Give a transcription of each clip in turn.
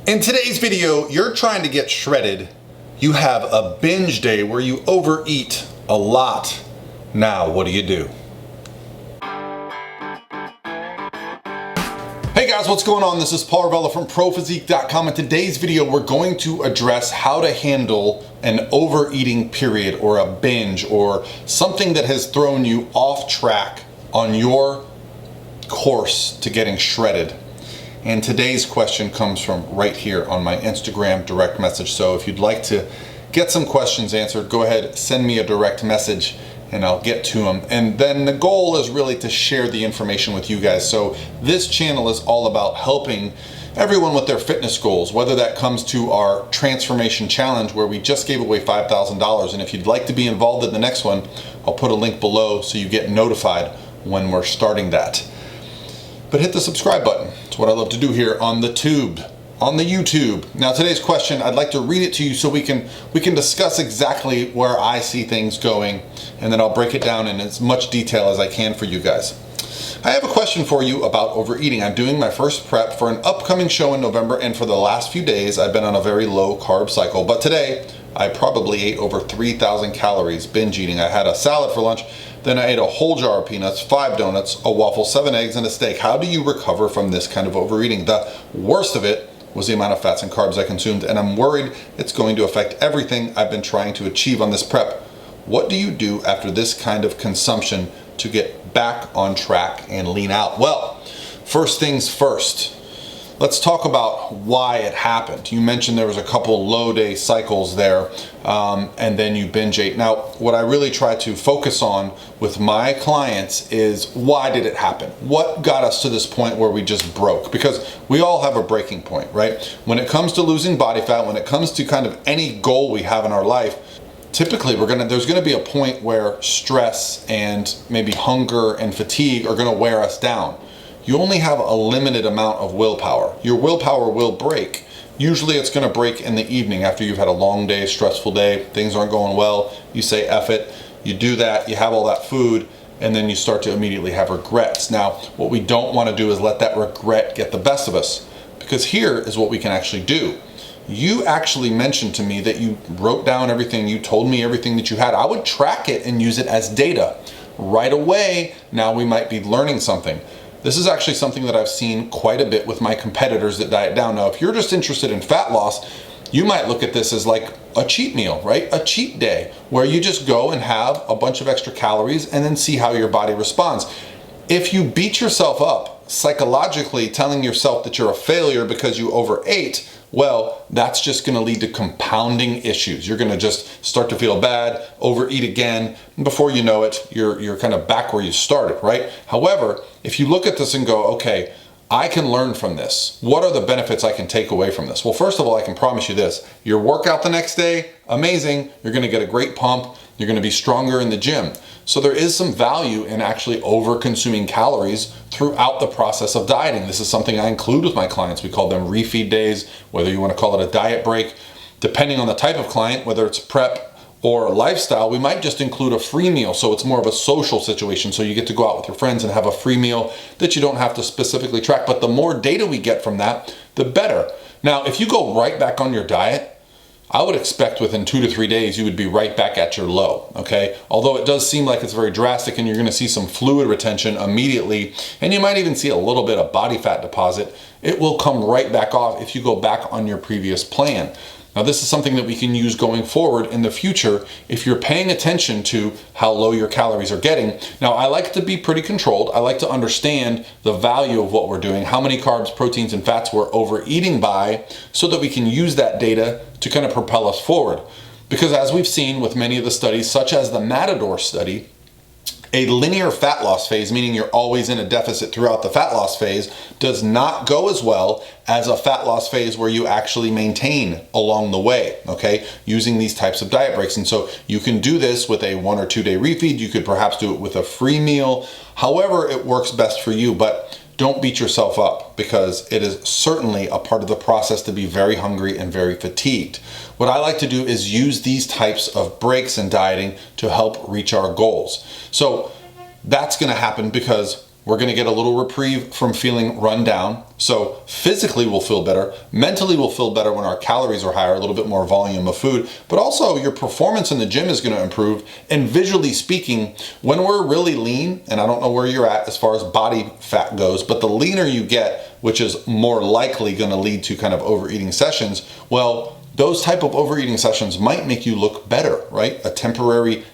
In today's video, you're trying to get shredded. You have a binge day where you overeat a lot. Now, what do you do? Hey guys, what's going on? This is Paul Ravella from ProPhysique.com. In today's video, we're going to address how to handle an overeating period or a binge or something that has thrown you off track on your course to getting shredded. And today's question comes from right here on my Instagram direct message. So if you'd like to get some questions answered, go ahead, send me a direct message and I'll get to them. And then the goal is really to share the information with you guys. So this channel is all about helping everyone with their fitness goals, whether that comes to our transformation challenge where we just gave away $5,000. And if you'd like to be involved in the next one, I'll put a link below so you get notified when we're starting that. But hit the subscribe button. It's what I love to do here on the YouTube. Now today's question, I'd like to read it to you so we can discuss exactly where I see things going, and then I'll break it down in as much detail as I can for you guys. I have a question for you about overeating. I'm doing my first prep for an upcoming show in November, and for the last few days I've been on a very low carb cycle. But today I probably ate over 3,000 calories binge eating. I had a salad for lunch, then I ate a whole jar of peanuts, 5 donuts, a waffle, 7 eggs, and a steak. How do you recover from this kind of overeating? The worst of it was the amount of fats and carbs I consumed, and I'm worried it's going to affect everything I've been trying to achieve on this prep. What do you do after this kind of consumption to get back on track and lean out? Well, first things first. Let's talk about why it happened. You mentioned there was a couple low day cycles there, and then you binge ate. Now, what I really try to focus on with my clients is why did it happen? What got us to this point where we just broke? Because we all have a breaking point, right? When it comes to losing body fat, when it comes to kind of any goal we have in our life, typically there's gonna be a point where stress and maybe hunger and fatigue are gonna wear us down. You only have a limited amount of willpower. Your willpower will break. Usually it's gonna break in the evening after you've had a long day, stressful day, things aren't going well, you say F it, you do that, you have all that food, and then you start to immediately have regrets. Now, what we don't wanna do is let that regret get the best of us, because here is what we can actually do. You actually mentioned to me that you wrote down everything, you told me everything that you had. I would track it and use it as data. Right away, now we might be learning something. This is actually something that I've seen quite a bit with my competitors that diet down. Now, if you're just interested in fat loss, you might look at this as like a cheat meal, right? A cheat day where you just go and have a bunch of extra calories and then see how your body responds. If you beat yourself up psychologically telling yourself that you're a failure because you overate, well, that's just gonna lead to compounding issues. You're gonna just start to feel bad, overeat again, and before you know it, you're kind of back where you started, right? However, if you look at this and go, okay, I can learn from this. What are the benefits I can take away from this? Well, first of all, I can promise you this. Your workout the next day, amazing. You're gonna get a great pump. You're gonna be stronger in the gym. So there is some value in actually over-consuming calories throughout the process of dieting. This is something I include with my clients. We call them refeed days, whether you wanna call it a diet break. Depending on the type of client, whether it's prep or lifestyle, we might just include a free meal. So it's more of a social situation. So you get to go out with your friends and have a free meal that you don't have to specifically track. But the more data we get from that, the better. Now, if you go right back on your diet, I would expect within 2 to 3 days, you would be right back at your low, okay? Although it does seem like it's very drastic and you're gonna see some fluid retention immediately, and you might even see a little bit of body fat deposit, it will come right back off if you go back on your previous plan. Now, this is something that we can use going forward in the future if you're paying attention to how low your calories are getting. Now, I like to be pretty controlled. I like to understand the value of what we're doing, how many carbs, proteins, and fats we're overeating by, so that we can use that data to kind of propel us forward. Because as we've seen with many of the studies, such as the Matador study, a linear fat loss phase, meaning you're always in a deficit throughout the fat loss phase, does not go as well as a fat loss phase where you actually maintain along the way, okay, using these types of diet breaks. And so you can do this with a 1 or 2 day refeed. You could perhaps do it with a free meal, however it works best for you. But don't beat yourself up, because it is certainly a part of the process to be very hungry and very fatigued. What I like to do is use these types of breaks in dieting to help reach our goals. So that's going to happen because We're going to get a little reprieve from feeling run down. So physically we'll feel better. Mentally we'll feel better when our calories are higher, a little bit more volume of food. But also your performance in the gym is going to improve. And visually speaking, when we're really lean, and I don't know where you're at as far as body fat goes, but the leaner you get, which is more likely going to lead to kind of overeating sessions, well, those type of overeating sessions might make you look better, right? A temporary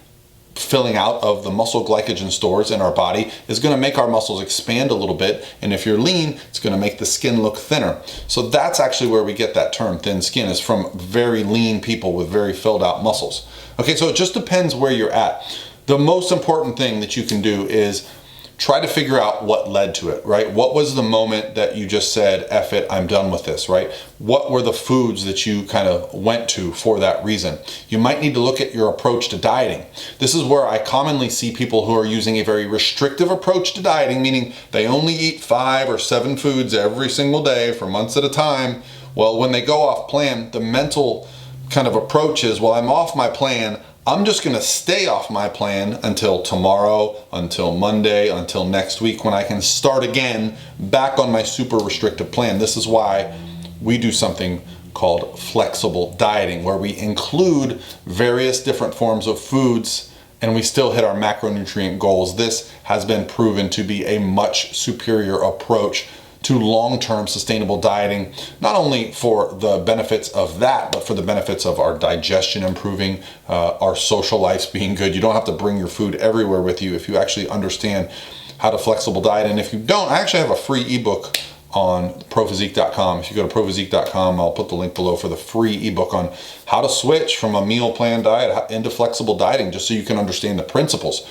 filling out of the muscle glycogen stores in our body is going to make our muscles expand a little bit. And if you're lean, it's going to make the skin look thinner. So that's actually where we get that term thin skin, is from very lean people with very filled out muscles. Okay, so it just depends where you're at. The most important thing that you can do is try to figure out what led to it, right? What was the moment that you just said, F it, I'm done with this, right? What were the foods that you kind of went to for that reason? You might need to look at your approach to dieting. This is where I commonly see people who are using a very restrictive approach to dieting, meaning they only eat 5 or 7 foods every single day for months at a time. Well, when they go off plan, the mental kind of approach is, well, I'm off my plan, I'm just going to stay off my plan until tomorrow, until Monday, until next week when I can start again back on my super restrictive plan. This is why we do something called flexible dieting, where we include various different forms of foods and we still hit our macronutrient goals. This has been proven to be a much superior approach to long-term sustainable dieting, not only for the benefits of that, but for the benefits of our digestion improving, our social lives being good. You don't have to bring your food everywhere with you if you actually understand how to flexible diet. And if you don't, I actually have a free ebook on prophysique.com. If you go to prophysique.com, I'll put the link below for the free ebook on how to switch from a meal plan diet into flexible dieting, just so you can understand the principles.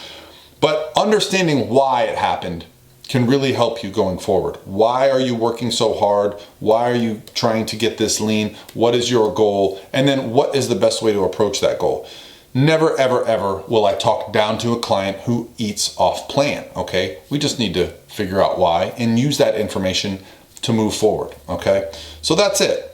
But understanding why it happened can really help you going forward. Why are you working so hard? Why are you trying to get this lean? What is your goal? And then what is the best way to approach that goal? Never, ever, ever will I talk down to a client who eats off plan, okay? We just need to figure out why and use that information to move forward, okay? So that's it.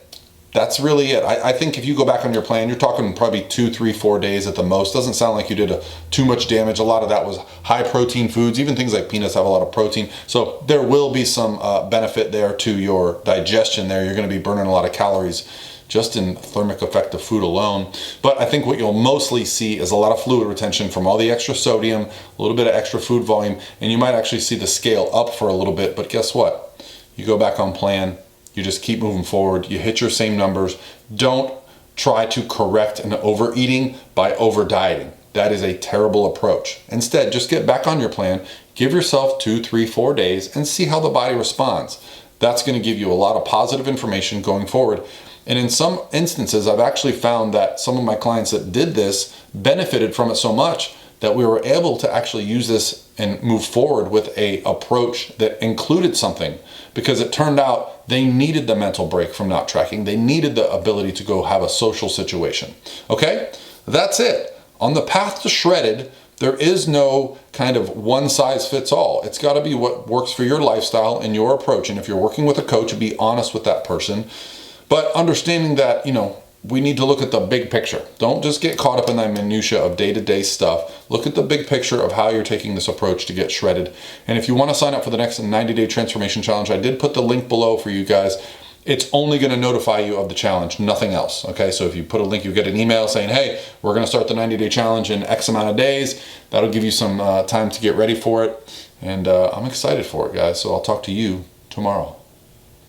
That's really it. I think if you go back on your plan, you're talking probably 2, 3, 4 days at the most. Doesn't sound like you did too much damage. A lot of that was high protein foods. Even things like peanuts have a lot of protein. So there will be some benefit there to your digestion there. You're going to be burning a lot of calories just in thermic effect of food alone. But I think what you'll mostly see is a lot of fluid retention from all the extra sodium, a little bit of extra food volume, and you might actually see the scale up for a little bit. But guess what? You go back on plan. You just keep moving forward. You hit your same numbers. Don't try to correct an overeating by over dieting. That is a terrible approach. Instead, just get back on your plan. Give yourself 2, 3, 4 days and see how the body responds. That's going to give you a lot of positive information going forward. And in some instances, I've actually found that some of my clients that did this benefited from it so much that we were able to actually use this and move forward with a approach that included something, because it turned out they needed the mental break from not tracking. They needed the ability to go have a social situation. Okay, that's it. On the path to shredded, there is no kind of one size fits all. It's got to be what works for your lifestyle and your approach. And if you're working with a coach, be honest with that person. But understanding that, we need to look at the big picture. Don't just get caught up in the minutia of day-to-day stuff. Look at the big picture of how you're taking this approach to get shredded. And if you want to sign up for the next 90-day transformation challenge, I did put the link below for you guys. It's only going to notify you of the challenge, nothing else. Okay, so if you put a link, you get an email saying, hey, we're going to start the 90-day challenge in X amount of days. That'll give you some time to get ready for it. And I'm excited for it, guys. So I'll talk to you tomorrow.